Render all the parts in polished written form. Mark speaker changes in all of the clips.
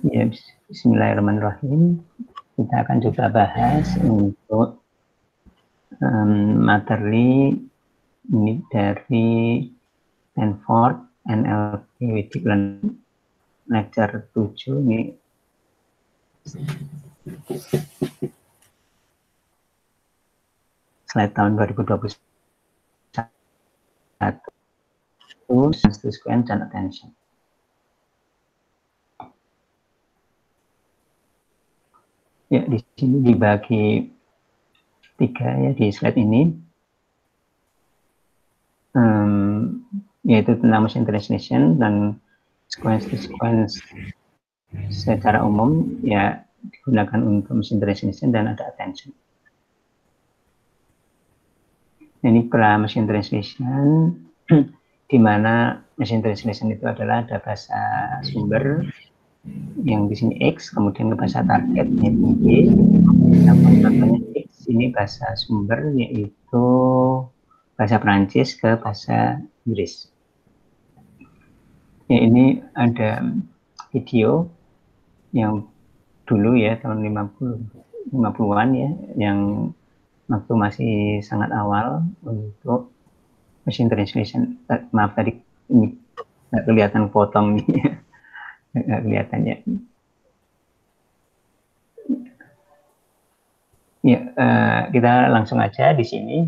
Speaker 1: Ya, bismillahirrahmanirrahim. Kita akan coba bahas untuk materi ini dari Stanford NLP with Deep Learning lecture 7 ini. Slide tahun 2021. Sequence dan attention. Ya, di sini dibagi 3 ya di slide ini. Yaitu tentang machine translation dan sequence to sequence secara umum ya digunakan untuk machine translation dan ada attention. Ini pra machine translation di mana machine translation itu adalah ada bahasa sumber yang di sini X, kemudian ke bahasa target yaitu Y. Contohnya X ini bahasa sumber yaitu bahasa Prancis ke bahasa Inggris. Ya, ini ada video yang dulu ya tahun 50-an ya, yang waktu masih sangat awal untuk machine translation. Maaf tadi ini nggak kelihatan potong nih, nggak kelihatan ya. Ya, kita langsung aja di sini.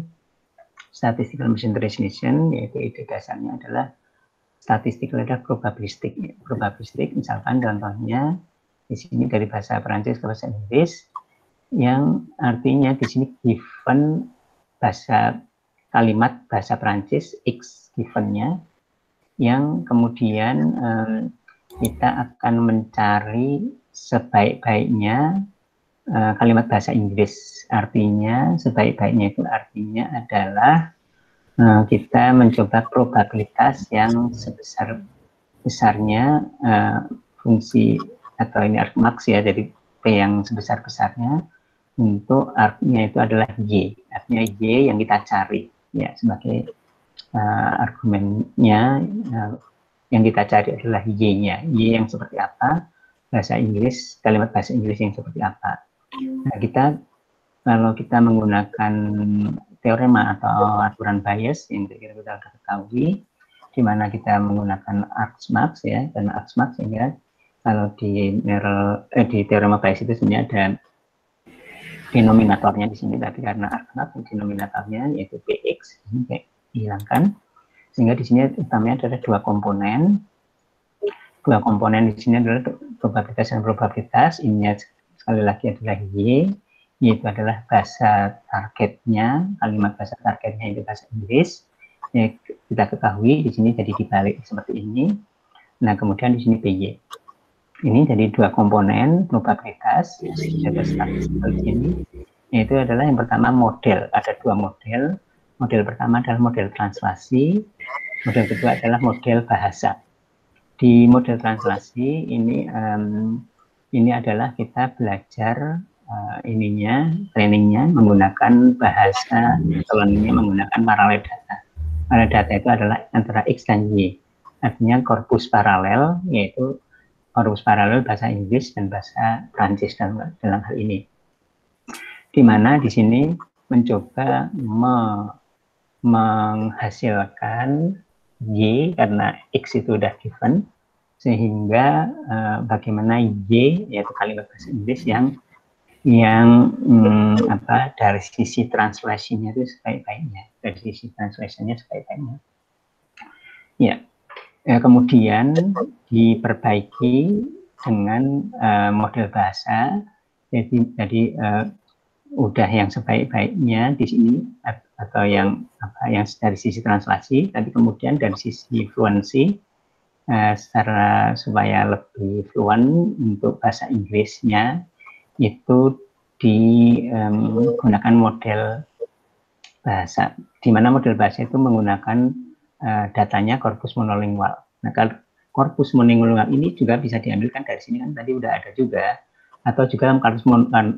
Speaker 1: Statistical machine translation yaitu ide dasarnya adalah statistik adalah probabilistik. Probabilistik misalkan contohnya di sini dari bahasa Perancis ke bahasa Inggris, yang artinya di sini given kalimat bahasa Perancis X givennya, yang kemudian kita akan mencari sebaik-baiknya kalimat bahasa Inggris. Artinya sebaik-baiknya itu artinya adalah kita mencoba probabilitas yang sebesar-besarnya fungsi atau ini argmax ya, jadi P yang sebesar-besarnya untuk artinya itu adalah Y. Artinya Y yang kita cari ya sebagai argumennya, yang kita cari adalah Y-nya. Y yang seperti apa? Bahasa Inggris, kalimat bahasa Inggris yang seperti apa? Nah, kalau kita menggunakan teorema atau aturan Bayes yang kita sudah ketahui, di mana kita menggunakan argmax ya, dan argmax sehingga kalau di teorema Bayes itu sebenarnya ada denominatornya di sini, tapi karena argmax denominatornya yaitu Px ini dihilangkan, sehingga di sini utamanya ada dua komponen. Dua komponen di sini adalah probabilitas dan probabilitas. Ini sekali lagi adalah Y, yaitu adalah bahasa targetnya, kalimat bahasa targetnya itu bahasa Inggris. Ya, kita ketahui di sini jadi dibalik seperti ini. Nah, kemudian di sini PY. Ini jadi dua komponen probabilitas, ada statistik di sini, yaitu adalah yang pertama model. Ada dua model. Model pertama adalah model translasi, model kedua adalah model bahasa. Di model translasi ini adalah kita belajar trainingnya menggunakan bahasa, learningnya menggunakan paralel data. Paralel data itu adalah antara X dan Y. Artinya korpus paralel, yaitu korpus paralel bahasa Inggris dan bahasa Prancis dalam hal ini. Di mana di sini mencoba menghasilkan Y karena X itu udah given, sehingga bagaimana Y yaitu kalimat bahasa Inggris yang dari sisi translasinya itu sebaik-baiknya, dari sisi translasinya sebaik-baiknya. Ya, kemudian diperbaiki dengan model bahasa, jadi udah yang sebaik-baiknya di sini atau yang dari sisi translasi, tapi kemudian dari sisi fluency secara supaya lebih fluent untuk bahasa Inggrisnya itu digunakan model bahasa, di mana model bahasa itu menggunakan datanya korpus monolingual. Nah, kalau korpus monolingual ini juga bisa diambilkan dari sini, kan tadi udah ada juga, atau juga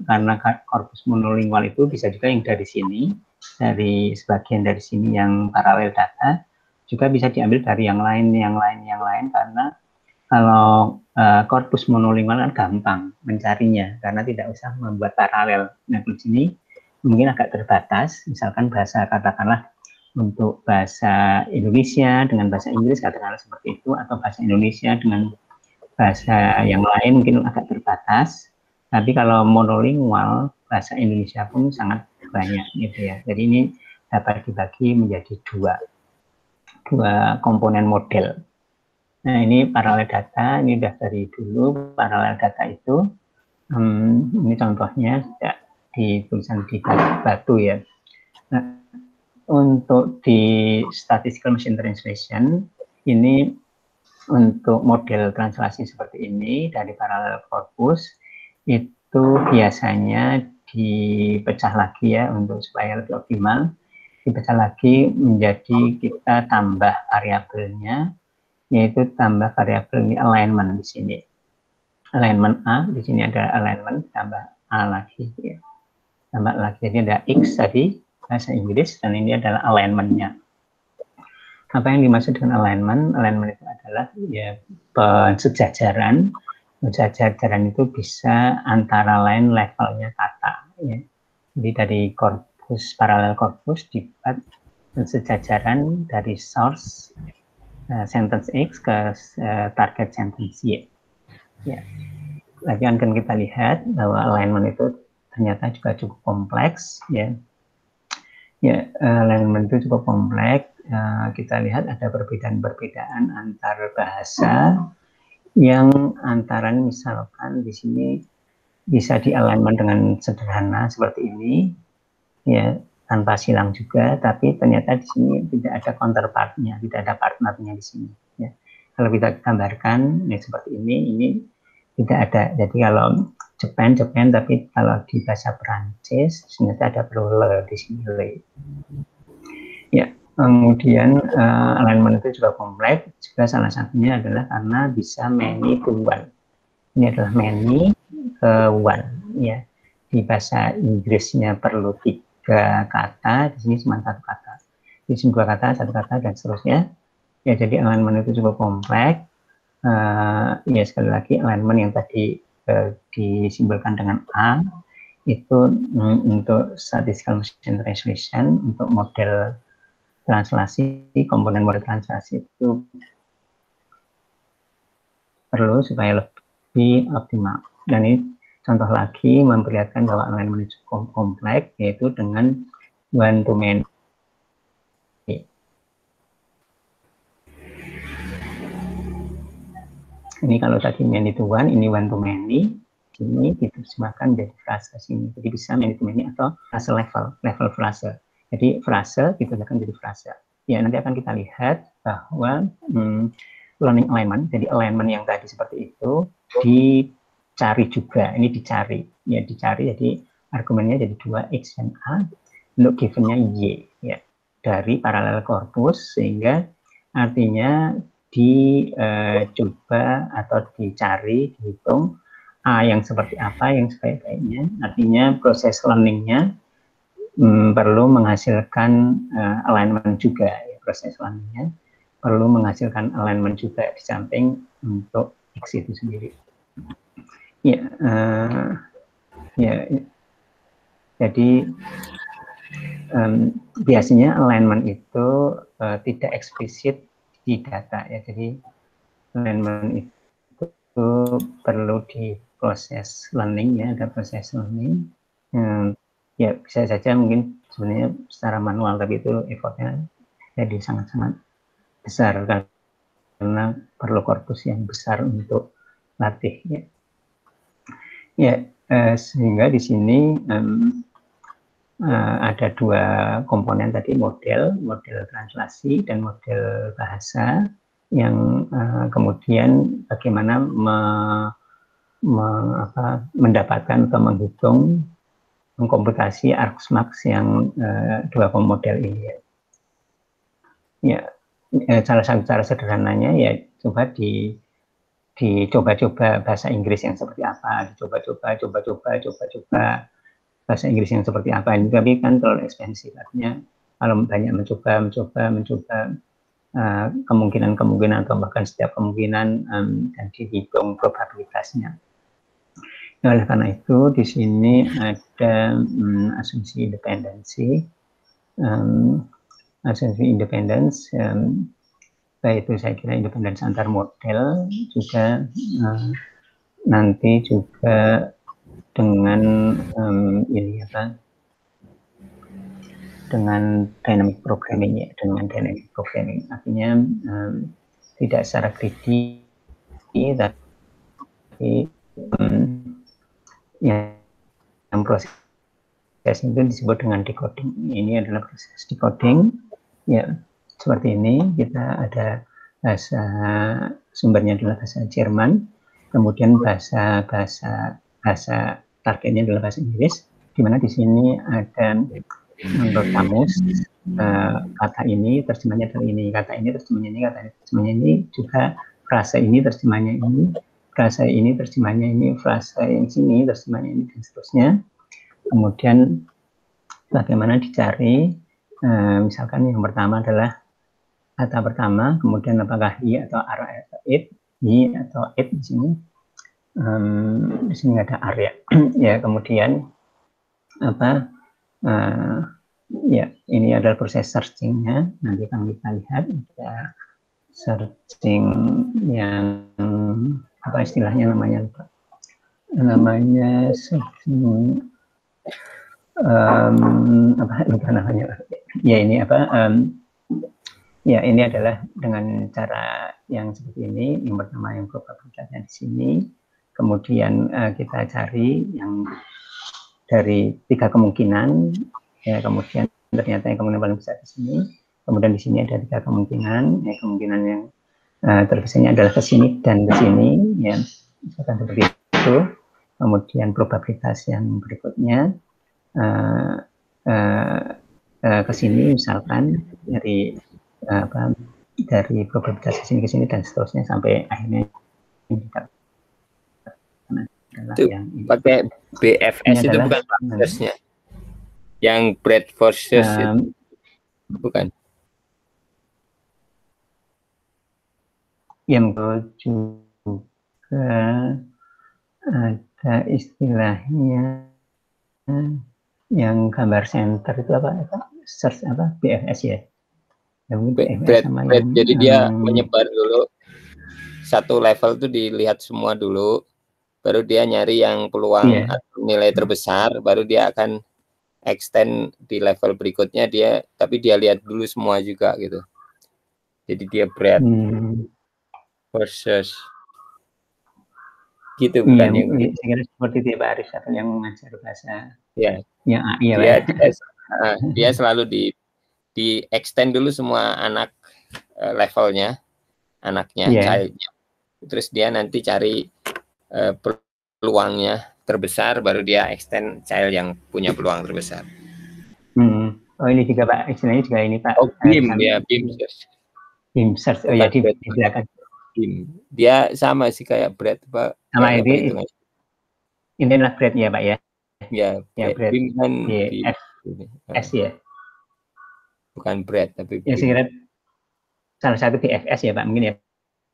Speaker 1: karena korpus monolingual itu bisa juga yang dari sini, dari sebagian dari sini yang paralel data, juga bisa diambil dari yang lain, karena kalau korpus monolingual kan gampang mencarinya karena tidak usah membuat paralel. Nah, di sini mungkin agak terbatas, misalkan bahasa katakanlah untuk bahasa Indonesia dengan bahasa Inggris katakanlah seperti itu, atau bahasa Indonesia dengan bahasa yang lain mungkin agak terbatas. Tapi kalau monolingual bahasa Indonesia pun sangat banyak gitu ya. Jadi ini dapat dibagi menjadi dua komponen model. Nah, ini paralel data, ini udah dari dulu paralel data itu. Ini contohnya di tulisan di batu ya. Nah, untuk di statistical machine translation, ini untuk model translasi seperti ini dari paralel corpus, itu biasanya dipecah lagi ya untuk supaya lebih optimal. Dipecah lagi menjadi kita tambah variabelnya, yaitu tambah variabel alignment di sini. Alignment A, di sini ada alignment, tambah A lagi. Ya. Tambah lagi, jadi ada X tadi, bahasa Inggris, dan ini adalah alignment-nya. Apa yang dimaksud dengan alignment? Alignment itu adalah ya pensejajaran. Pensejajaran itu bisa antara lain levelnya kata. Ya. Jadi dari korpus, paralel korpus dibuat pensejajaran dari source sentence X ke target sentence Y. Ya. Lagi akan kita lihat bahwa alignment itu ternyata juga cukup kompleks. Ya, alignment itu cukup kompleks. Kita lihat ada perbedaan-perbedaan antar bahasa yang antara misalkan di sini bisa di alignment dengan sederhana seperti ini, ya tanpa silang juga, tapi ternyata di sini tidak ada counterpartnya, tidak ada partnernya di sini. Ya. Kalau kita gambarkan ya seperti ini tidak ada. Jadi kalau Japan, tapi kalau di bahasa Perancis ternyata ada le di sini le. Ya, kemudian alignment itu juga kompleks. Juga salah satunya adalah karena bisa many to one. Ini adalah many ke one. Ya, di bahasa Inggrisnya perlu 3 kata, di sini cuma 1 kata. Di sini 2 kata, 1 kata, dan seterusnya. Ya, jadi alignment itu cukup kompleks. Ya, sekali lagi alignment yang tadi disimbolkan dengan A, itu untuk statistical machine translation, untuk model translasi, komponen model translasi itu perlu supaya lebih optimal. Dan ini contoh lagi memperlihatkan bahwa alignment cukup kompleks, yaitu dengan one to many. Ini kalau tadi many to one, ini one to many. Ini diterjemahkan menjadi frase sini. Jadi bisa many to many atau frase level frase. Jadi frase diterjemahkan menjadi frase. Ya, nanti akan kita lihat bahwa learning alignment, jadi alignment yang tadi seperti itu dicari juga. Ini dicari, ya dicari. Jadi argumennya jadi 2X dan A untuk givennya Y, ya dari paralel corpus, sehingga artinya dicoba atau dicari, dihitung A yang seperti apa, yang sebaik-baiknya. Artinya proses learningnya perlu menghasilkan alignment juga. Ya, proses learningnya perlu menghasilkan alignment juga di samping untuk X itu sendiri. Ya, jadi biasanya alignment itu tidak eksplisit di data ya. Jadi alignment itu perlu diproses learning ya, ada proses learning. Ya bisa saja mungkin sebenarnya secara manual, tapi itu effortnya jadi sangat-sangat besar karena perlu korpus yang besar untuk latih ya. Ya, sehingga di sini ada 2 komponen tadi, model translasi dan model bahasa, yang kemudian bagaimana mendapatkan atau menghitung mengkomputasi argsmax yang 2 model ini ya. Ya, salah satu cara sederhananya ya coba dicoba-coba bahasa Inggris yang seperti apa, coba-coba bahasa Inggris yang seperti apa ini, tapi kan terlalu ekspensif. Artinya kalau banyak mencoba kemungkinan-kemungkinan atau bahkan setiap kemungkinan dan dihitung probabilitasnya. Nah, oleh karena itu di sini ada asumsi independensi, baik itu saya kira independensi antar model juga nanti juga dengan ini apa? Dengan dynamic programming ya, dengan dynamic programming artinya tidak secara greedy tapi yang proses itu disebut dengan decoding. Ini adalah proses decoding ya, seperti ini. Kita ada bahasa sumbernya adalah bahasa Jerman, kemudian bahasa targetnya adalah bahasa Inggris, di mana di sini ada menurut kamus kata ini terjemahnya adalah ini, kata ini terjemahnya ini, kata ini terjemahnya ini, juga frase ini terjemahnya ini, frase ini terjemahnya ini, frase yang sini terjemahnya ini, dan seterusnya. Kemudian bagaimana dicari, misalkan yang pertama adalah kata pertama, kemudian apakah i atau r atau it, i atau it di sini. Di sini nggak ada r ya. Ya, kemudian apa? Ya, ini adalah proses searchingnya. Nanti akan kita lihat ada searching yang apa istilahnya namanya searching apa namanya? Ya ini apa? Ya ini adalah dengan cara yang seperti ini. Yang pertama yang probabilitasnya di sini. Kemudian kita cari yang dari 3 kemungkinan. Ya, kemudian ternyata yang kemungkinan paling besar di sini. Kemudian di sini ada 3 kemungkinan. Ya, kemungkinan yang terbesarnya adalah ke sini dan ke sini. Ya, misalkan seperti itu. Kemudian probabilitas yang berikutnya ke sini, misalkan dari probabilitas ke sini dan seterusnya sampai akhirnya
Speaker 2: itu pakai BFS itu bukan prosesnya. Yang breadth versus itu bukan.
Speaker 1: Yang juga ada istilahnya yang gambar center itu apa? Search apa? BFS ya.
Speaker 2: Jadi dia menyebar dulu. Satu level itu dilihat semua dulu. Baru dia nyari yang peluang atau nilai terbesar, baru dia akan extend di level berikutnya tapi dia lihat dulu semua juga gitu. Jadi dia breadth versus gitu bukan yang
Speaker 1: saya kira seperti itu ya Pak Aris atau yang mengajar bahasa
Speaker 2: ya.
Speaker 1: Ya, iya
Speaker 2: dia selalu di extend dulu semua anak levelnya, anaknya, childnya. Terus dia nanti cari peluangnya terbesar, baru dia extend child yang punya peluang terbesar.
Speaker 1: Oh ini juga Pak, istilahnya juga ini Pak.
Speaker 2: Oh BIM ya, BIM search.
Speaker 1: BIM search, oh ya di belakang.
Speaker 2: BIM. Dia sama sih kayak breadth Pak.
Speaker 1: Sama ini adalah breadth ya Pak ya.
Speaker 2: Ya,
Speaker 1: breadth.
Speaker 2: BIM kan
Speaker 1: S ya.
Speaker 2: Bukan breadth tapi
Speaker 1: ya saya kira salah satu BFS ya Pak mungkin ya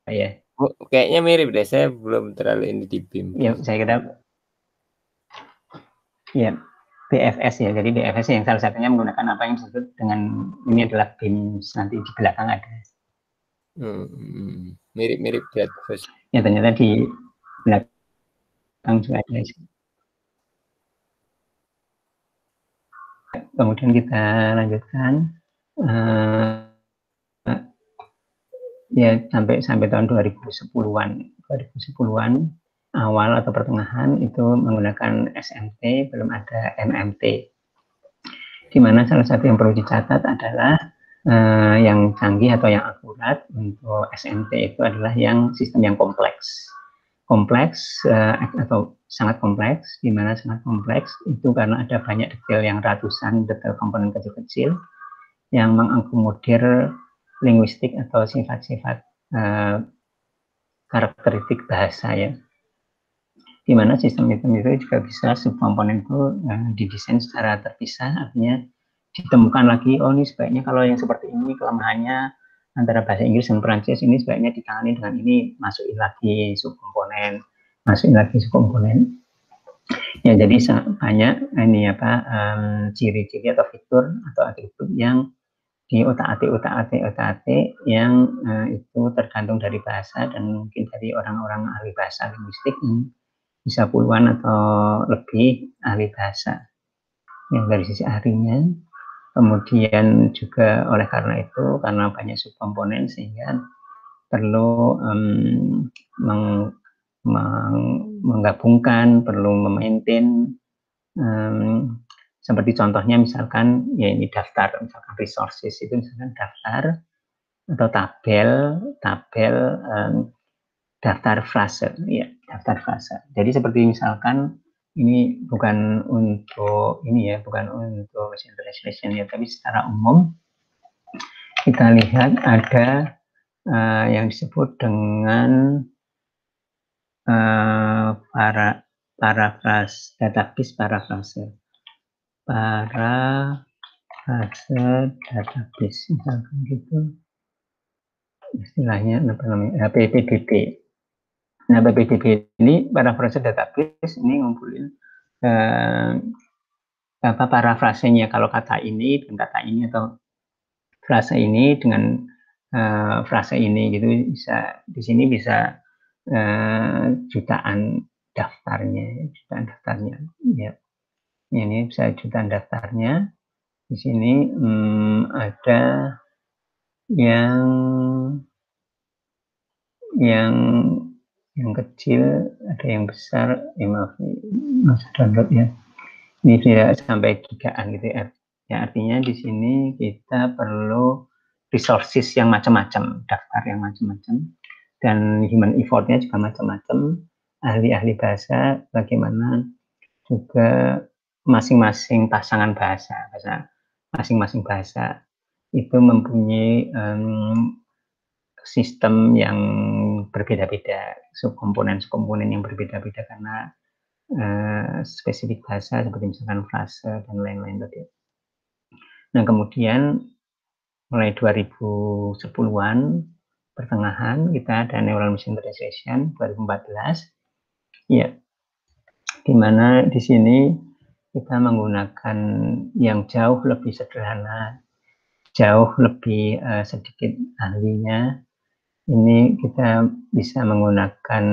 Speaker 1: Pak ya.
Speaker 2: Oh, kayaknya mirip deh, saya belum terlalu ini di BIM.
Speaker 1: Ya saya kira ya BFS ya, jadi BFS yang salah satunya menggunakan apa yang disebut dengan ini adalah BIM, nanti di belakang ada.
Speaker 2: Mirip-mirip breadth first.
Speaker 1: Ya ternyata di belakang juga ada. Kemudian kita lanjutkan. Ya sampai tahun 2010-an awal atau pertengahan itu menggunakan SMT, belum ada MMT. Di mana salah satu yang perlu dicatat adalah yang canggih atau yang akurat untuk SMT itu adalah yang sistem yang kompleks atau sangat kompleks. Di mana sangat kompleks itu karena ada banyak detail, yang ratusan detail komponen kecil-kecil yang mengakomodir linguistik atau sifat-sifat karakteristik bahasa ya, di mana sistem itu juga bisa subkomponen itu didesain secara terpisah, artinya ditemukan lagi, oh ini sebaiknya kalau yang seperti ini kelemahannya antara bahasa Inggris dan Perancis ini sebaiknya ditangani dengan ini, masukin lagi subkomponen, ya. Jadi banyak ini apa ciri-ciri atau fitur atau atribut yang di otak-atik yang itu tergantung dari bahasa dan mungkin dari orang-orang ahli bahasa linguistik yang bisa puluhan atau lebih ahli bahasa yang dari sisi ahlinya. Kemudian juga oleh karena itu, karena banyak subkomponen sehingga perlu menggabungkan, perlu memaintain, seperti contohnya misalkan ya ini daftar, misalkan resources itu misalkan daftar atau daftar frase, ya daftar frase. Jadi seperti misalkan ini bukan untuk machine translation ya, tapi secara umum kita lihat ada yang disebut dengan paraphrase, database paraphrase database misalkan gitu istilahnya apa namanya, PPDB. Nah, PPDB ini paraphrase database ini ngumpulin parafrasenya, kalau kata ini dan kata ini atau frase ini dengan frase ini gitu, bisa di sini bisa jutaan daftarnya ya. Ini bisa jutaan daftarnya. Di sini ada yang kecil, ada yang besar, maaf download ya. Ini tidak sampai gigaan gitu ya. Ya, artinya di sini kita perlu resources yang macam-macam, daftar yang macam-macam, dan human effortnya juga macam-macam. Ahli-ahli bahasa bagaimana juga masing-masing pasangan bahasa, masing-masing bahasa itu mempunyai sistem yang berbeda-beda, subkomponen yang berbeda-beda karena spesifik bahasa seperti misalkan frase dan lain-lain tadi. Nah, kemudian mulai 2010-an pertengahan kita ada Neural Machine Translation 2014, ya, di mana di sini kita menggunakan yang jauh lebih sederhana, jauh lebih sedikit ahlinya. Ini kita bisa menggunakan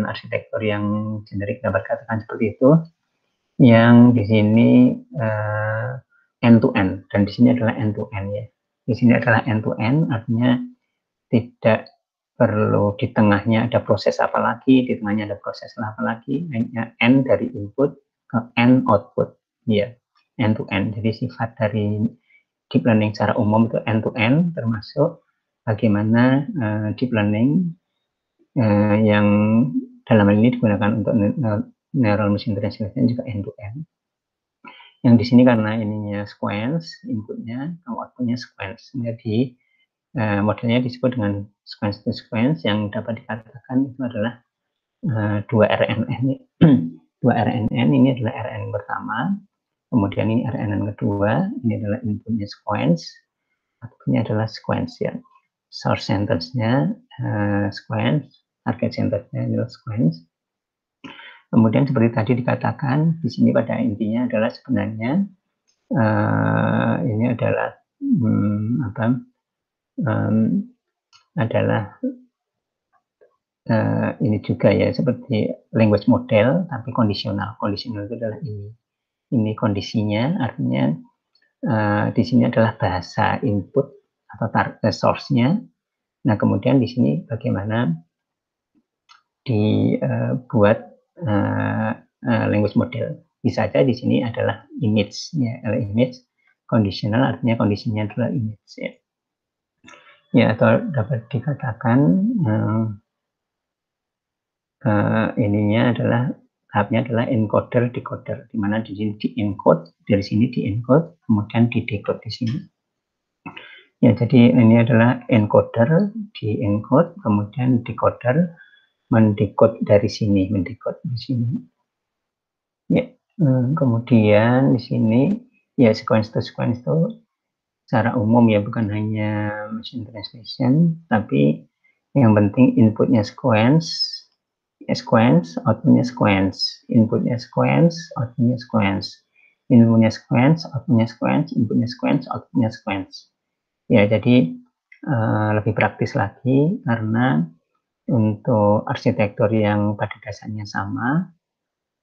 Speaker 1: arsitektur yang generik, dapat katakan seperti itu, yang di sini end to end, dan di sini adalah end to end ya. Di sini adalah end to end, artinya tidak perlu di tengahnya ada proses apa lagi, di tengahnya ada proses apa lagi, end dari input ke end output, ya, end to end. Jadi sifat dari deep learning secara umum itu end to end, termasuk bagaimana deep learning yang dalam hal ini digunakan untuk neural machine translation juga end to end. Yang di sini karena ininya sequence, inputnya, outputnya sequence. Jadi modelnya disebut dengan sequence to sequence, yang dapat dikatakan itu adalah dua RNN. Dua RNN ini adalah RNN pertama, kemudian ini RNN kedua, ini adalah inputnya sequence, outputnya adalah sequence ya. Source sentence-nya sequence, target sentence-nya adalah sequence. Kemudian seperti tadi dikatakan, di sini pada intinya adalah sebenarnya ini adalah ini juga ya seperti language model tapi kondisional. Kondisional itu adalah ini kondisinya, artinya di sini adalah bahasa input atau source-nya. Nah, kemudian di sini bagaimana dibuat language model. Bisa saja di sini adalah image ya, image kondisional, artinya kondisinya adalah image ya. Ya, atau dapat dikatakan ininya adalah tahapnya adalah encoder decoder, di mana di sini di encode, dari sini di encode, kemudian di decode di sini. Ya, jadi ini adalah encoder, di encode, kemudian decoder, mendecode dari sini, mendecode di sini. Ya, kemudian di sini ya sequence to sequence itu secara umum ya, bukan hanya machine translation, tapi yang penting inputnya sequence, outputnya sequence, inputnya sequence, outputnya sequence, inputnya sequence, outputnya sequence, inputnya sequence, outputnya sequence. Ya, jadi lebih praktis lagi karena untuk arsitektur yang pada dasarnya sama,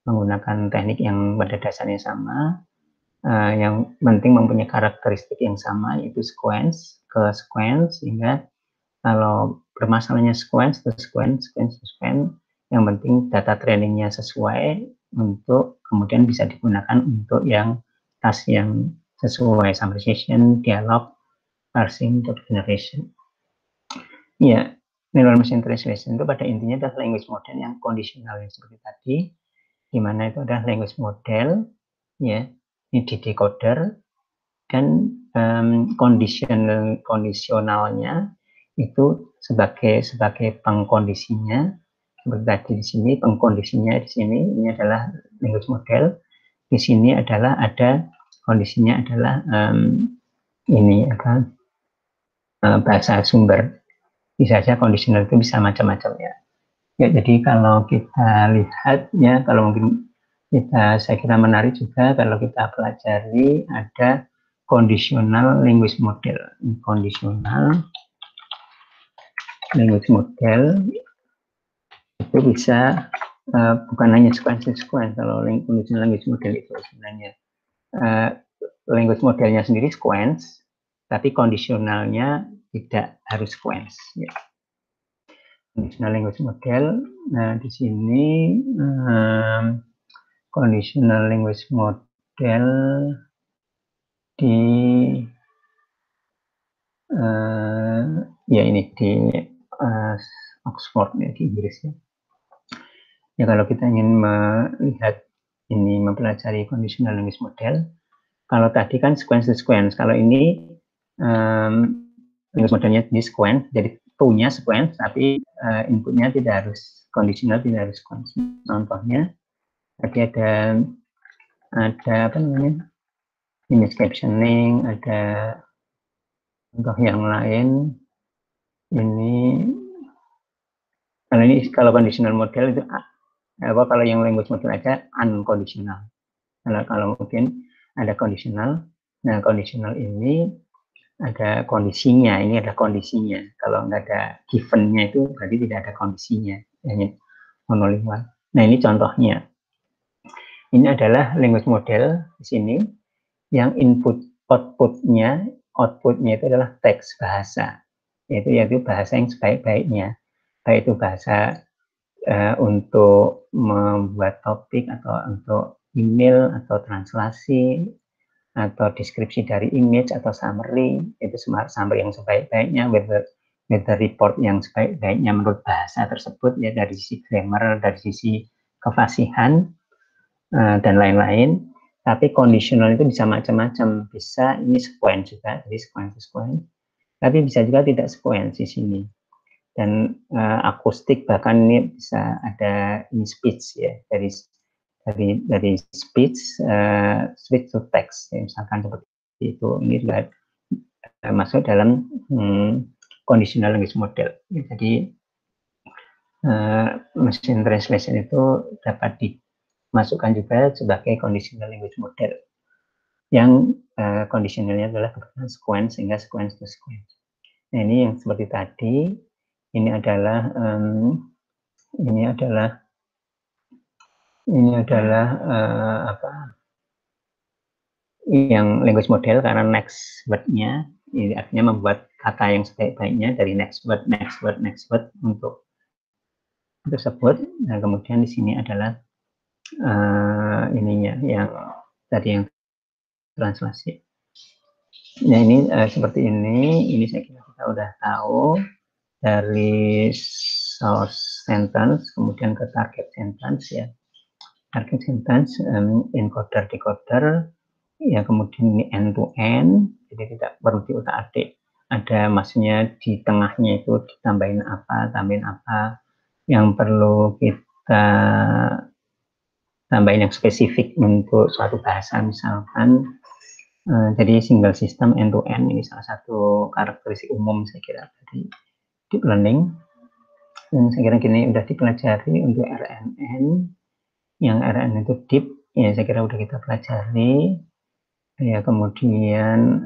Speaker 1: menggunakan teknik yang pada dasarnya sama, yang penting mempunyai karakteristik yang sama, yaitu sequence ke sequence, sehingga kalau bermasalahnya sequence, yang penting data trainingnya sesuai untuk kemudian bisa digunakan untuk yang task yang sesuai, summarization, dialog, parsing, data generation. Ya, neural machine translation itu pada intinya adalah language model yang kondisional yang seperti tadi, di mana itu adalah language model, ya, ini di decoder, dan kondisionalnya itu sebagai pengkondisinya, seperti tadi di sini pengkondisinya di sini ini adalah language model, di sini adalah ada kondisinya adalah ini apa bahasa sumber. Bisa saja kondisional itu bisa macam-macam ya. Ya, jadi kalau kita lihat ya, kalau mungkin saya kira menarik juga kalau kita pelajari ada conditional language model. Conditional language model itu bisa bukan hanya sequence. Kalau conditional language model itu sebenarnya language modelnya sendiri sequence, tapi kondisionalnya tidak harus sequence. Ya. Conditional language model. Nah, di sini conditional language model di ya ini di Oxford ya, di Inggris ya. Ya, kalau kita ingin melihat ini, mempelajari conditional language model, kalau tadi kan sequence to sequence, kalau ini language modelnya di sequence, jadi to-nya sequence, tapi inputnya tidak harus conditional, tidak harus sequence. Contohnya tadi ada apa namanya, image captioning, ada contoh yang lain. Ini kalau conditional model itu kalau yang language model aja unconditional. Kalau mungkin ada conditional. Nah, conditional ini ada kondisinya, ini ada kondisinya. Kalau nggak ada given-nya itu berarti tidak ada kondisinya, hanya monolingual. Nah, ini contohnya. Ini adalah language model di sini yang outputnya itu adalah teks bahasa, yaitu bahasa yang sebaik-baiknya, baik itu bahasa untuk membuat topik atau untuk email atau translasi atau deskripsi dari image atau summary, itu summary yang sebaik-baiknya, weather report yang sebaik-baiknya menurut bahasa tersebut ya, dari sisi grammar, dari sisi kefasihan dan lain-lain. Tapi conditional itu bisa macam-macam, bisa ini sequence juga, jadi sequence, tapi bisa juga tidak sequence di sini. Dan akustik bahkan ini bisa ada ini speech ya, dari speech switch to text ya, misalkan seperti itu. Ini juga masuk dalam conditional language model. Jadi machine translation itu dapat dimasukkan juga sebagai conditional language model yang conditionalnya adalah sequence, sehingga sequence to sequence. Nah, ini yang seperti tadi, ini adalah apa yang language model, karena next word-nya ini artinya membuat kata yang sebaik-baiknya dari next word untuk tersebut. Nah, kemudian di sini adalah ininya yang tadi yang translasi. Nah, ini seperti ini saya kira kita udah tahu dari source sentence kemudian ke target sentence ya. Target sentence encoder decoder ya, kemudian ini end to end, jadi tidak perlu diutak-atik. Ada maksudnya di tengahnya itu tambahin apa yang perlu kita tambahin yang spesifik untuk suatu bahasa, misalkan Jadi single system end to end ini salah satu karakteristik umum saya kira dari deep learning. Dan saya kira gini udah dipelajari untuk RNN, yang RNN itu deep, ya saya kira udah kita pelajari. Ya kemudian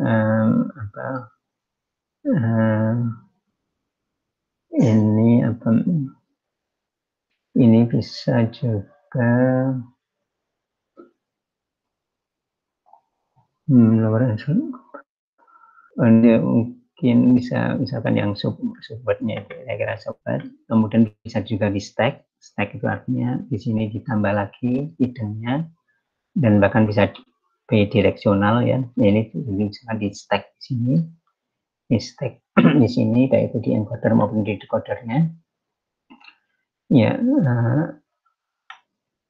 Speaker 1: ini apa? Ini bisa juga ini mungkin bisa misalkan yang subwordnya itu saya kira subword, kemudian bisa juga di stack itu artinya di sini ditambah lagi hiddennya dan bahkan bisa bidireksional ya. Ini misalkan di stack di sini, di stack di sini baik itu di encoder maupun di decodernya ya.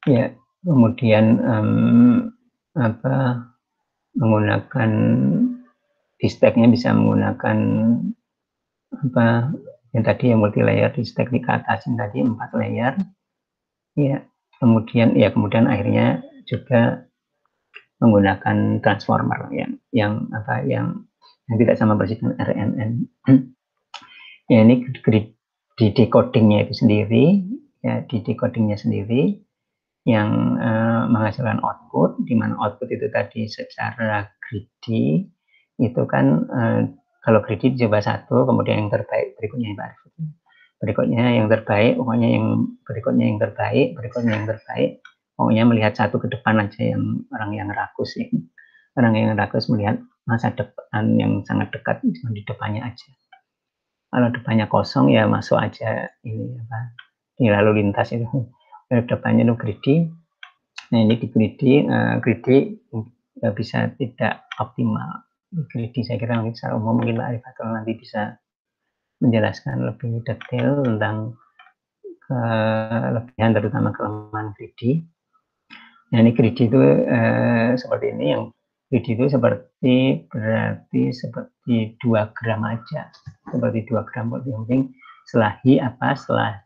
Speaker 1: Ya kemudian menggunakan di stacknya bisa menggunakan apa yang tadi yang multi layer, di stack di atas yang tadi 4 layer ya. Kemudian akhirnya juga menggunakan transformer yang tidak sama persis dengan RNN. Ya ini di decodingnya itu sendiri ya, di decodingnya sendiri yang menghasilkan output, di mana output itu tadi secara greedy itu kan kalau greedy coba satu, kemudian yang terbaik berikutnya yang baru, berikutnya yang terbaik, pokoknya yang berikutnya yang terbaik, berikutnya yang terbaik, pokoknya melihat satu ke depan aja, yang orang yang rakus ya. Orang yang rakus melihat masa depan yang sangat dekat cuma di depannya aja. Kalau depannya kosong ya masuk aja ini apa di lalu lintas itu. Depannya itu greedy. Nah ini di greedy bisa tidak optimal. Greedy saya kira mungkin secara umum mungkin Pak Arifatul nanti bisa menjelaskan lebih detail tentang kelebihan terutama kelemahan greedy. Nah ini greedy itu seperti ini, yang greedy itu berarti seperti 2 gram aja, seperti 2 gram. Yang penting setelah hi apa, setelah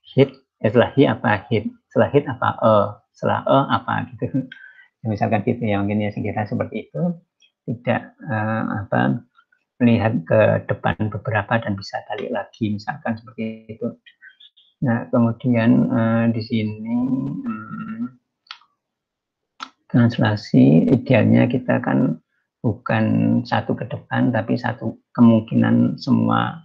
Speaker 1: hit, setelah hi apa hit, setelah hit apa setelah apa gitu. Misalkan gitu ya, mungkin ya sekira seperti itu, tidak melihat ke depan beberapa dan bisa balik lagi misalkan seperti itu. Nah kemudian di sini translasi idealnya kita kan bukan satu ke depan tapi satu kemungkinan semua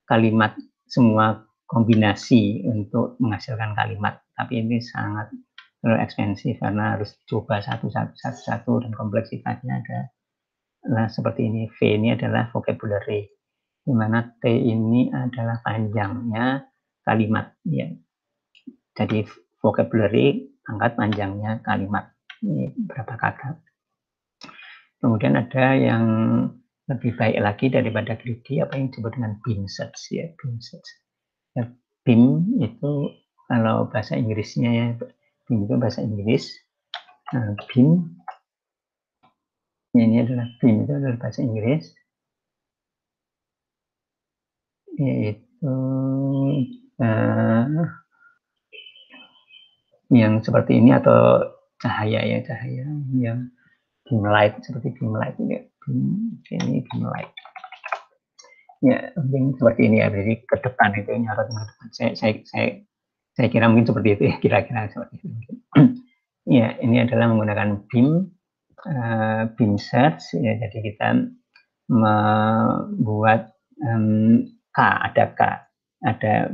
Speaker 1: kalimat, semua kombinasi untuk menghasilkan kalimat, tapi ini sangat ekspensif karena harus coba satu dan kompleksitasnya adalah seperti ini. V ini adalah vocabulary, di mana T ini adalah panjangnya kalimat ya. Jadi vocabulary angkat panjangnya kalimat, ini berapa kata. Kemudian ada yang lebih baik lagi daripada greedy, apa yang disebut dengan beam search ya, beam search. Ya, beam itu kalau bahasa Inggrisnya ya, beam itu bahasa Inggris. Nah, beam ini adalah beam itu adalah bahasa Inggris, yaitu yang seperti ini atau cahaya ya, cahaya yang beam light, seperti beam light ini, ini beam light. Ya, mungkin seperti ini ya, jadi ke depan itu nyorot ke depan. Saya kira mungkin seperti itu ya, kira-kira seperti itu. Ya, ini adalah menggunakan beam search ya, jadi kita membuat ada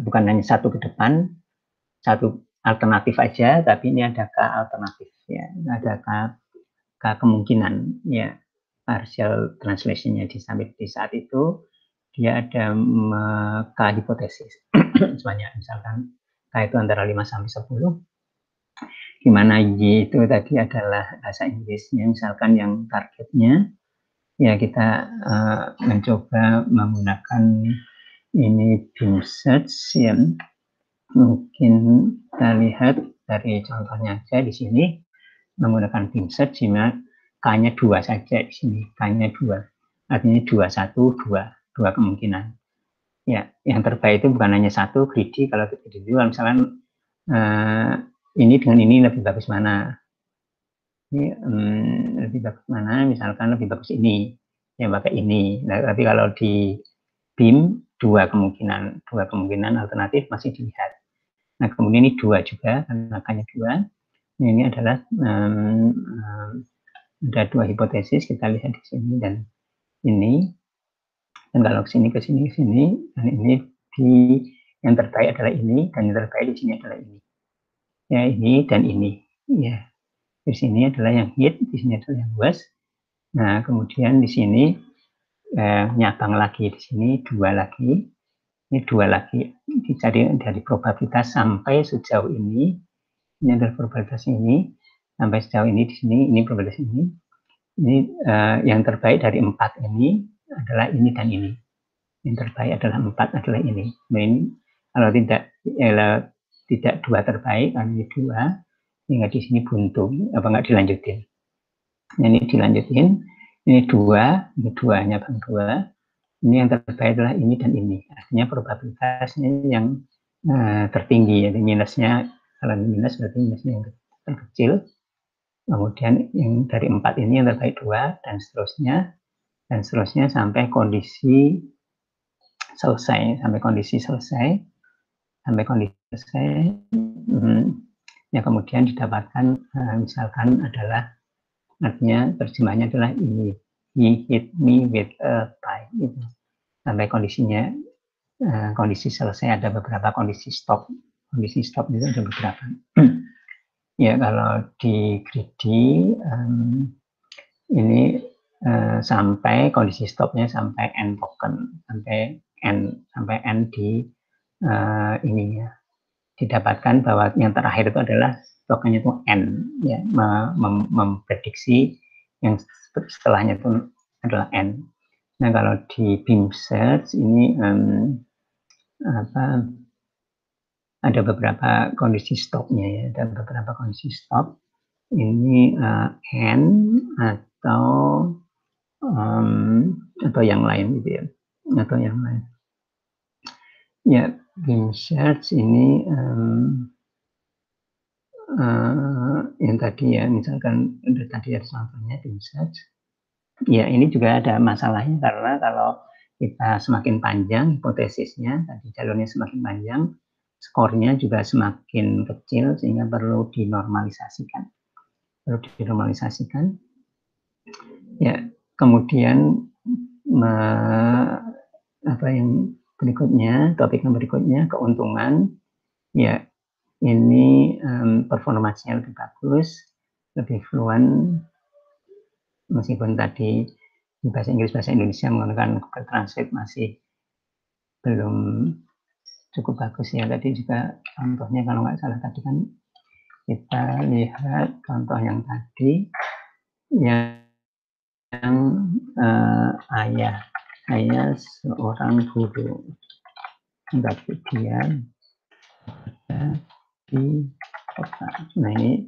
Speaker 1: bukan hanya satu ke depan, satu alternatif aja, tapi ini ada K alternatif ya, ada K kemungkinan ya, partial translation-nya di saat itu dia ada K hipotesis sebanyak misalkan K itu antara 5 sampai 10, di mana Y itu tadi adalah bahasa Inggrisnya, misalkan yang targetnya ya kita mencoba menggunakan ini beam search ya. Mungkin kita lihat dari contohnya aja di sini menggunakan beam search, K-nya 2 saja di sini, K-nya 2, artinya 2, 1, 2 kemungkinan. Ya, yang terbaik itu bukan hanya satu, greedy. Kalau kita jual misalkan ini dengan ini lebih bagus mana? ini lebih bagus mana, misalkan lebih bagus ini, ya pakai ini. Nah, tapi kalau di BIM dua kemungkinan alternatif masih dilihat. Nah, kemudian ini dua juga, karena angkanya dua. Ini adalah ada dua hipotesis, kita lihat di sini dan ini. Dan kalau ke sini, dan ini yang terbaik adalah ini, dan yang terbaik di sini adalah ini. Ya, ini dan ini. Ya, di sini adalah yang hit, di sini adalah yang worst. Nah, kemudian di sini nyabang lagi, di sini dua lagi. Ini dua lagi. Dicari dari probabilitas sampai sejauh ini. Ini adalah probabilitas ini. Sampai sejauh ini di sini, ini probabilitas ini. Ini yang terbaik dari 4 ini adalah ini dan ini. Yang terbaik adalah 4 adalah ini. Nah, ini kalau tidak dua terbaik, kan ini dua, sehingga di sini buntu, apa enggak dilanjutin. Nah, ini dilanjutin, ini dua nyabang dua. Ini yang terbaik adalah ini dan ini. Artinya probabilitasnya yang tertinggi, jadi minusnya, kalau minus berarti minusnya yang terkecil. Kemudian yang dari 4 ini yang terbaik 2, dan seterusnya sampai kondisi selesai, ya kemudian didapatkan misalkan adalah, artinya terjemahnya adalah ini, he hit me with a pie, gitu. Sampai kondisinya kondisi selesai. Ada beberapa kondisi stop itu ada beberapa. Ya, kalau di greedy ini sampai kondisi stopnya sampai n token, sampai n di ininya didapatkan bahwa yang terakhir itu adalah tokennya itu n, ya, memprediksi yang setelahnya itu adalah n. Nah, kalau di BIM search ini ada beberapa kondisi stopnya, ya, ada beberapa kondisi stop. Ini n atau yang lain, gitu ya, atau yang lain. Ya, BIM search ini yang tadi, ya, misalkan tadi ada contohnya BIM search. Ya, ini juga ada masalahnya karena kalau kita semakin panjang hipotesisnya, tadi jalurnya semakin panjang, skornya juga semakin kecil, sehingga perlu dinormalisasikan. Ya, kemudian topik yang berikutnya keuntungan. Ya, ini performanya lebih bagus, lebih fluent, meskipun tadi di bahasa Inggris, bahasa Indonesia menggunakan Google Translate masih belum cukup bagus, ya. Tadi juga contohnya, kalau nggak salah tadi kan kita lihat contoh yang tadi yang ayah seorang guru, tapi dia di kota. Nah, ini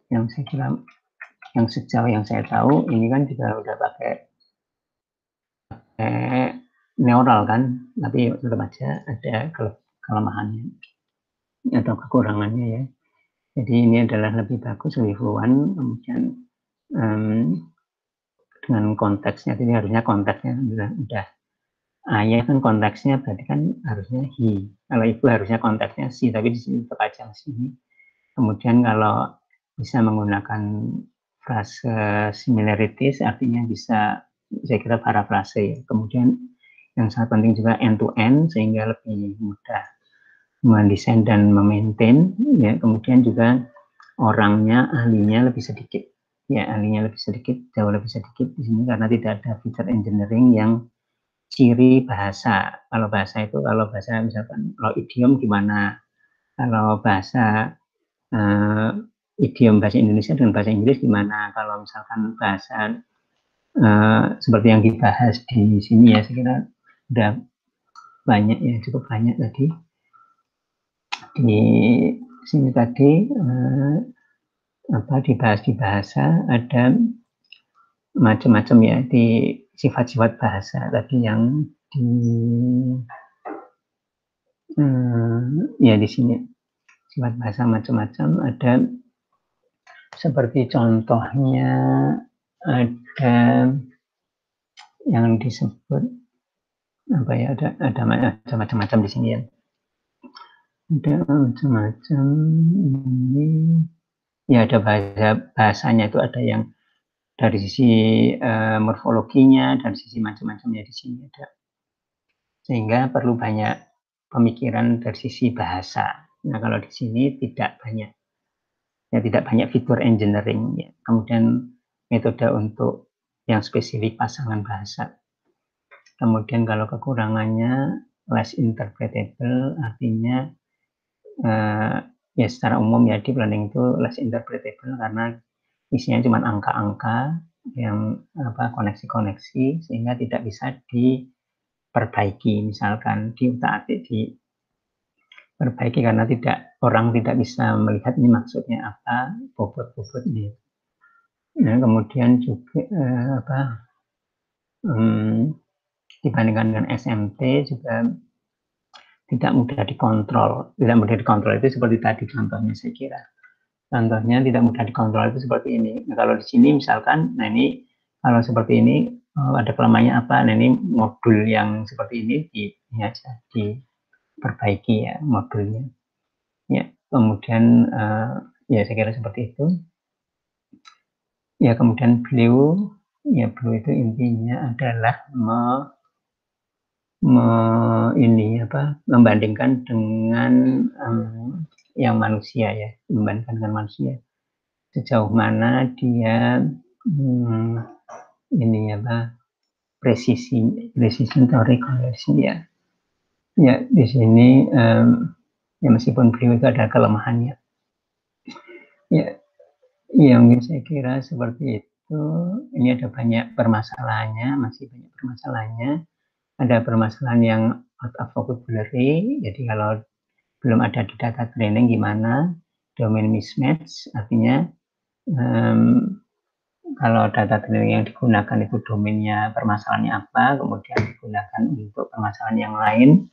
Speaker 1: yang saya kira, yang sejauh yang saya tahu ini kan juga udah pakai neural kan, tapi tetap aja ada kelemahannya atau kekurangannya, ya. Jadi ini adalah lebih bagus, lebih fluent. Kemudian dengan konteksnya, ini harusnya konteksnya udah ayah kan konteksnya berarti kan harusnya he. Kalau ibu harusnya konteksnya si, tapi di sini terpajang sini. Kemudian kalau bisa menggunakan frase similarities, artinya bisa, saya kira, parafrase, ya. Kemudian yang sangat penting juga end to end, sehingga lebih mudah mendesain dan memaintain, ya. Kemudian juga ahlinya lebih sedikit, ya, jauh lebih sedikit di sini karena tidak ada feature engineering yang ciri bahasa. Kalau bahasa misalkan, kalau idiom gimana, kalau bahasa idiom bahasa Indonesia dengan bahasa Inggris gimana, kalau misalkan bahasa seperti yang dibahas di sini, ya, saya kira udah banyak, ya, cukup banyak tadi di sini tadi dibahas di bahasa, ada macam-macam, ya, di sifat-sifat bahasa tadi yang ya di sini sifat bahasa macam-macam, ada Seperti contohnya ada yang disebut apa ya, ada macam-macam di sini ya. Ada macam-macam ini. Ya ada bahasanya itu ada yang dari sisi morfologinya, dari sisi macam-macamnya di sini ada. Sehingga perlu banyak pemikiran dari sisi bahasa. Nah kalau di sini tidak banyak, ya tidak banyak fitur engineering. Ya. Kemudian metode untuk yang spesifik pasangan bahasa. Kemudian kalau kekurangannya less interpretable, artinya ya secara umum ya deep learning itu less interpretable karena isinya cuma angka-angka yang koneksi-koneksi sehingga tidak bisa diperbaiki, misalkan diutak-atik diperbaiki karena orang tidak bisa melihat ini maksudnya apa, bobot-bobotnya. Nah, kemudian juga dibandingkan dengan SMT juga tidak mudah dikontrol. Tidak mudah dikontrol itu seperti tadi contohnya saya kira. Contohnya tidak mudah dikontrol itu seperti ini. Nah, kalau di sini misalkan, nah ini kalau seperti ini ada kelemahannya apa? Nah ini modul yang seperti ini ini aja diperbaiki ya modulnya. Ya kemudian ya saya kira seperti itu. Ya kemudian Blue itu intinya adalah membandingkan dengan yang manusia ya, membandingkan dengan manusia sejauh mana dia presisi atau rekonversi ya. Ya di sini ya meskipun Blue itu ada kelemahannya. Ya mungkin saya kira seperti itu. Ini ada banyak permasalahannya, masih banyak permasalahannya. Ada permasalahan yang out of vocabulary, jadi kalau belum ada di data training gimana, domain mismatch, artinya kalau data training yang digunakan itu domainnya permasalahannya apa, kemudian digunakan untuk permasalahan yang lain,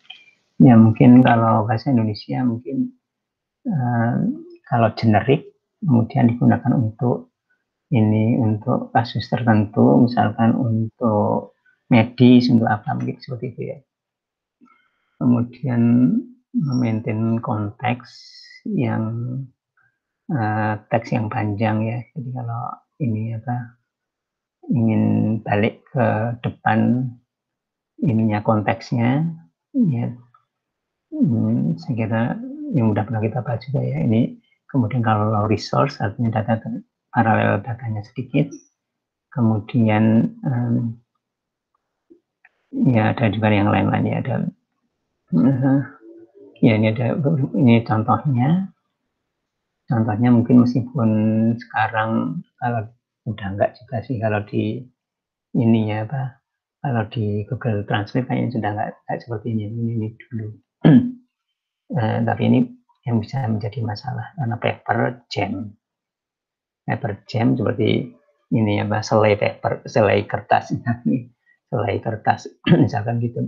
Speaker 1: ya mungkin kalau bahasa Indonesia mungkin kalau generik, kemudian digunakan untuk kasus tertentu, misalkan untuk medis, untuk apa, mungkin seperti itu ya. Kemudian memaintain konteks yang teks yang panjang ya. Jadi kalau ini ingin balik ke depan ininya konteksnya, ya saya kira yang udah pernah kita bahas juga ya. Ini kemudian kalau resource artinya paralel datanya sedikit. Kemudian ya ada juga yang lain-lain ya, ada ya ini contohnya mungkin meskipun sekarang kalau udah enggak juga sih kalau di ini ya kalau di Google Translate kayaknya sudah enggak seperti ini dulu. Tapi ini yang bisa menjadi masalah karena paper jam seperti ini ya selai kertas misalkan gitu.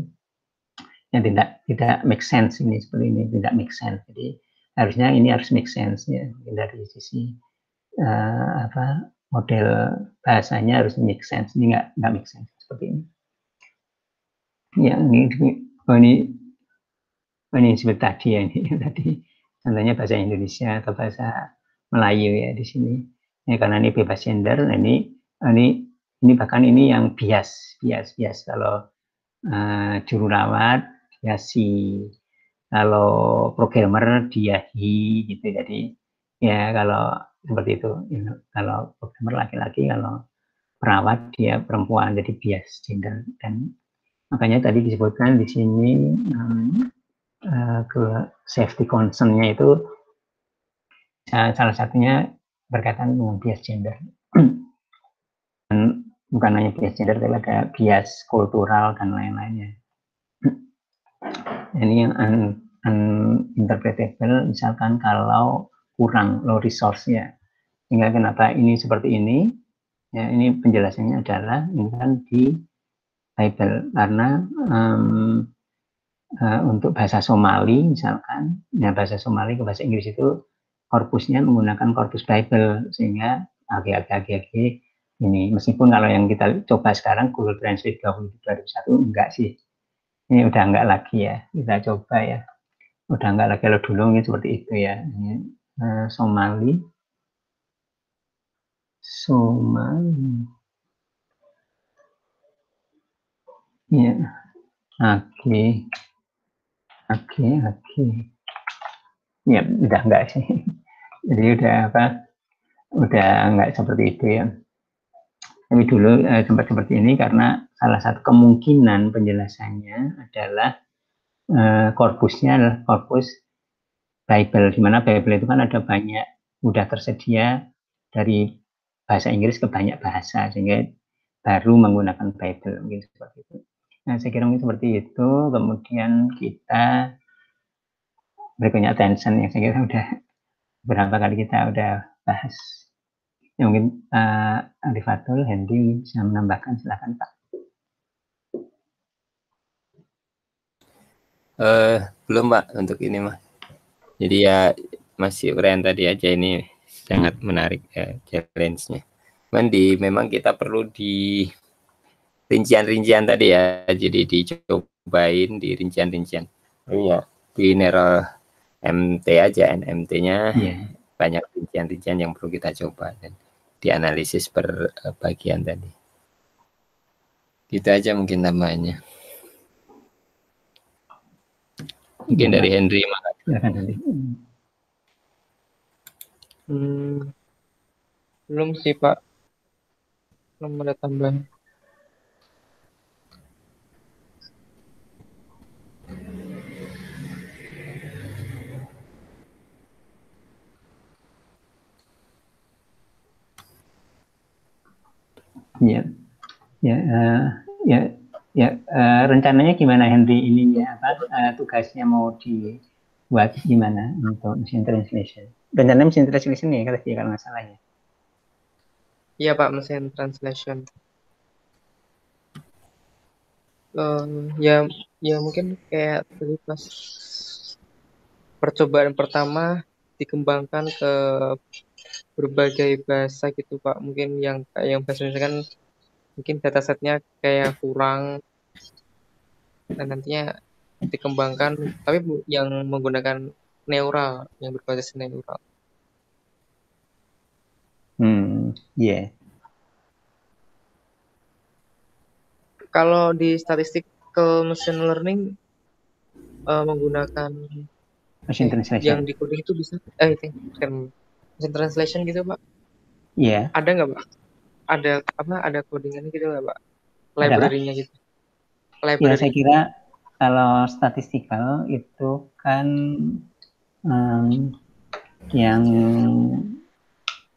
Speaker 1: Yang tidak make sense ini seperti ini, tidak make sense. Jadi harusnya ini harus make sense ya dari sisi model bahasanya harus make sense. Ini nggak make sense seperti ini. Ya ini seperti tadi ya ini tadi contohnya bahasa Indonesia atau bahasa Melayu ya di sini. Ya karena ini bebas gender, nah ini bahkan ini yang bias kalau jururawat dia si, kalau programmer dia hi gitu. Jadi ya kalau seperti itu, kalau programmer laki-laki, kalau perawat dia perempuan, jadi bias gender. Dan makanya tadi disebutkan di sini ke safety concern-nya itu salah satunya berkaitan dengan bias gender. Dan bukan hanya bias gender, tapi ada bias kultural dan lain-lainnya. Ini yang uninterpretable, misalkan kalau kurang low resource ya. Sehingga kenapa ini seperti ini? Ya, ini penjelasannya adalah ini kan di Bible karena untuk bahasa Somali misalkan, ya bahasa Somali ke bahasa Inggris itu korpusnya menggunakan korpus Bible, sehingga AG ini, meskipun kalau yang kita coba sekarang Google Translate 2021 enggak sih, ini udah enggak lagi ya, kita coba ya, udah enggak lagi. Kalau dulu ini seperti itu ya. Ini Somali ya, ya udah enggak sih. Jadi udah enggak seperti itu ya. Tapi dulu sempat seperti ini karena salah satu kemungkinan penjelasannya adalah korpusnya adalah korpus Bible, di mana Bible itu kan ada banyak, udah tersedia dari bahasa Inggris ke banyak bahasa, sehingga baru menggunakan Bible, mungkin seperti itu. Nah, saya kira mungkin seperti itu. Kemudian kita berikutnya attention, yang saya kira udah berapa kali kita udah bahas. Ya, mungkin Arifatul, Hendy bisa menambahkan, silakan Pak.
Speaker 2: Belum Pak untuk ini mah. Jadi ya masih uraian tadi aja, ini sangat menarik challenge-nya. Memang kita perlu di rincian-rincian tadi ya, jadi dicobain di rincian-rincian. Iya, di Neural MT aja, NMT-nya banyak rincian-rincian yang perlu kita coba dan dianalisis per bagian tadi. Gitu aja mungkin tambahannya. Mungkin dari Henry, makasih.
Speaker 3: Belum sih Pak, belum ada tambahan.
Speaker 1: Rencananya gimana Henry ininya, tugasnya mau dibuat gimana untuk mesin translation? Rencananya mesin translation nih kalau nggak salah ya.
Speaker 3: Iya Pak, mesin translation. Ya mungkin kayak tadi pas percobaan pertama dikembangkan ke berbagai bahasa gitu Pak. Mungkin yang bahasa Indonesia kan mungkin datasetnya kayak kurang, dan nantinya dikembangkan tapi yang menggunakan neural, yang berbasis neural. Kalau di statistical machine learning menggunakan
Speaker 1: machine translation
Speaker 3: yang di coding itu bisa machine translation gitu Pak?
Speaker 1: Iya.
Speaker 3: Ada nggak Pak? Ada codingannya gitu nggak Pak? Library-nya gitu.
Speaker 1: Ya, saya kira kalau statistical itu kan yang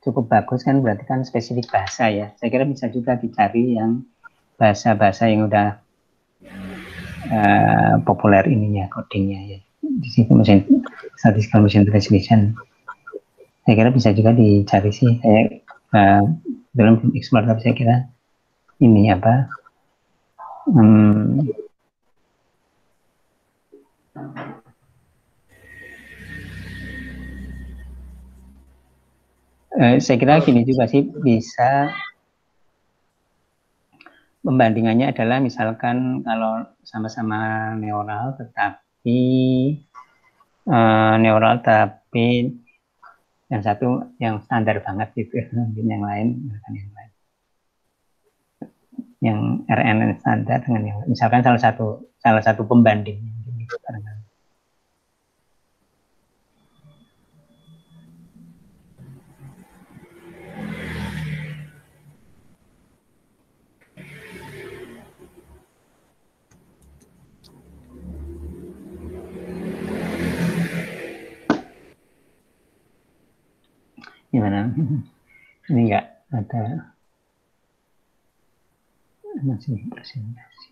Speaker 1: cukup bagus kan berarti kan spesifik bahasa ya. Saya kira bisa juga dicari yang bahasa-bahasa yang udah populer ininya, codingnya ya. Di situ statistical machine translation. Saya kira bisa juga dicari sih. Saya dalam explore, tapi saya kira ini saya kira gini juga sih, bisa pembandingannya adalah misalkan kalau sama-sama neural tapi yang satu yang standar banget gitu, mungkin yang lain yang RNN standar dengan yang misalkan salah satu pembanding gitu kadang-kadang. Gimana? Ini enggak ada masih presentasi.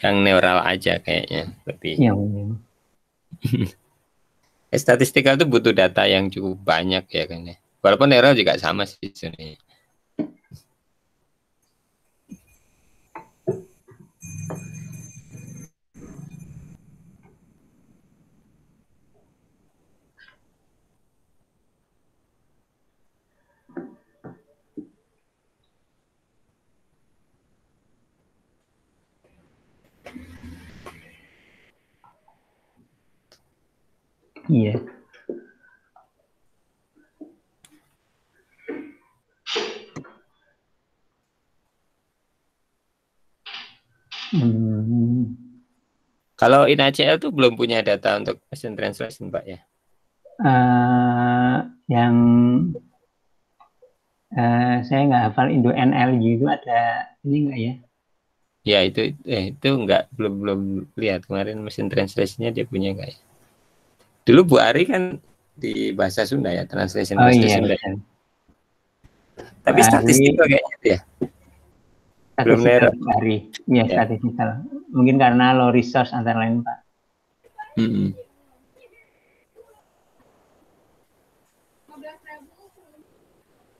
Speaker 2: Yang neural aja kayaknya seperti. Statistikal itu butuh data yang cukup banyak ya kan ya. Walaupun neural juga sama sih sebenarnya.
Speaker 1: Iya.
Speaker 2: Kalau INACL tuh belum punya data untuk machine translation, Pak ya?
Speaker 1: Yang saya nggak hafal Indo NLG itu ada ini nggak ya?
Speaker 2: Ya itu belum lihat kemarin mesin translation-nya dia punya nggak ya? Dulu Bu Ari kan di bahasa Sunda ya, translation bahasa Sunda.
Speaker 1: Betul.
Speaker 2: Tapi statistik kayaknya itu ya. Belum
Speaker 1: Statistikal Bu Ari. Iya, statistikal. Mungkin karena low resource antara lain, Pak.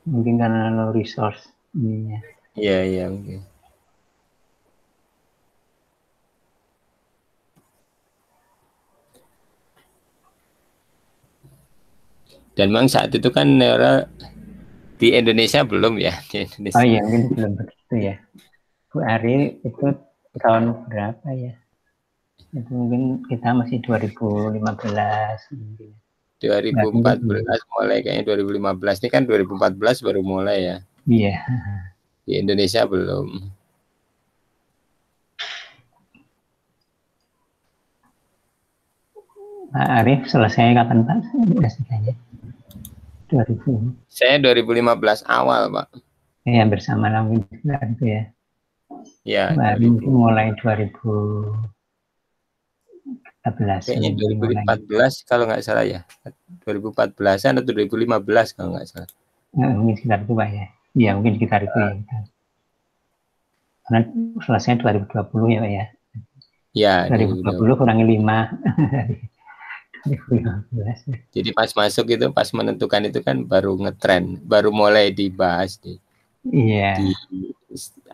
Speaker 1: Mungkin karena low resource ininya.
Speaker 2: Iya mungkin. Dan memang saat itu kan Neura di Indonesia belum ya, di Indonesia.
Speaker 1: Oh iya, mungkin belum begitu ya. Bu Ari itu tahun berapa ya? Itu mungkin kita masih 2015 mungkin.
Speaker 2: 2014 mulai kayaknya 2015 ini kan 2014 baru mulai ya.
Speaker 1: Iya.
Speaker 2: Di Indonesia belum.
Speaker 1: Pak Arief selesai kapan Pak? Biasanya 2000.
Speaker 2: Saya 2015 awal Pak.
Speaker 1: Ya bersama Langit itu ya.
Speaker 2: Ya.
Speaker 1: Itu mulai 2014.
Speaker 2: Kayaknya 2014 kalau nggak salah ya. 2014-an atau 2015 kalau nggak salah.
Speaker 1: Mungkin sekitar itu Pak ya. Iya mungkin sekitar itu ya. Karena selesai 2020 ya Pak ya.
Speaker 2: Ya.
Speaker 1: 2020 kurangi 5. 2015.
Speaker 2: Jadi pas masuk itu, pas menentukan itu kan baru ngetren, baru mulai dibahas di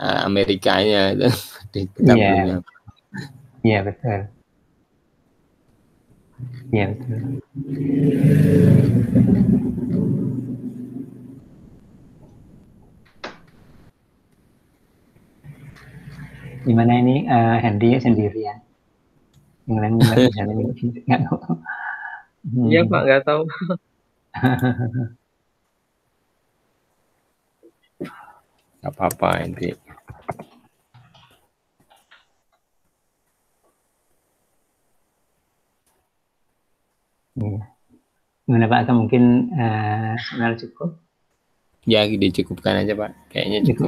Speaker 2: Amerikanya itu.
Speaker 1: Iya betul. Iya betul. Gimana ini Hendy sendirian? Yang lain nggak tahu.
Speaker 3: Iya Pak, nggak tahu.
Speaker 2: Gak apa-apa nanti.
Speaker 1: Gimana Pak? Atau mungkin cukup?
Speaker 2: Ya dicukupkan aja Pak. Kayaknya cukup.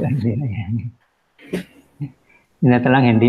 Speaker 1: Minta tolong Hendy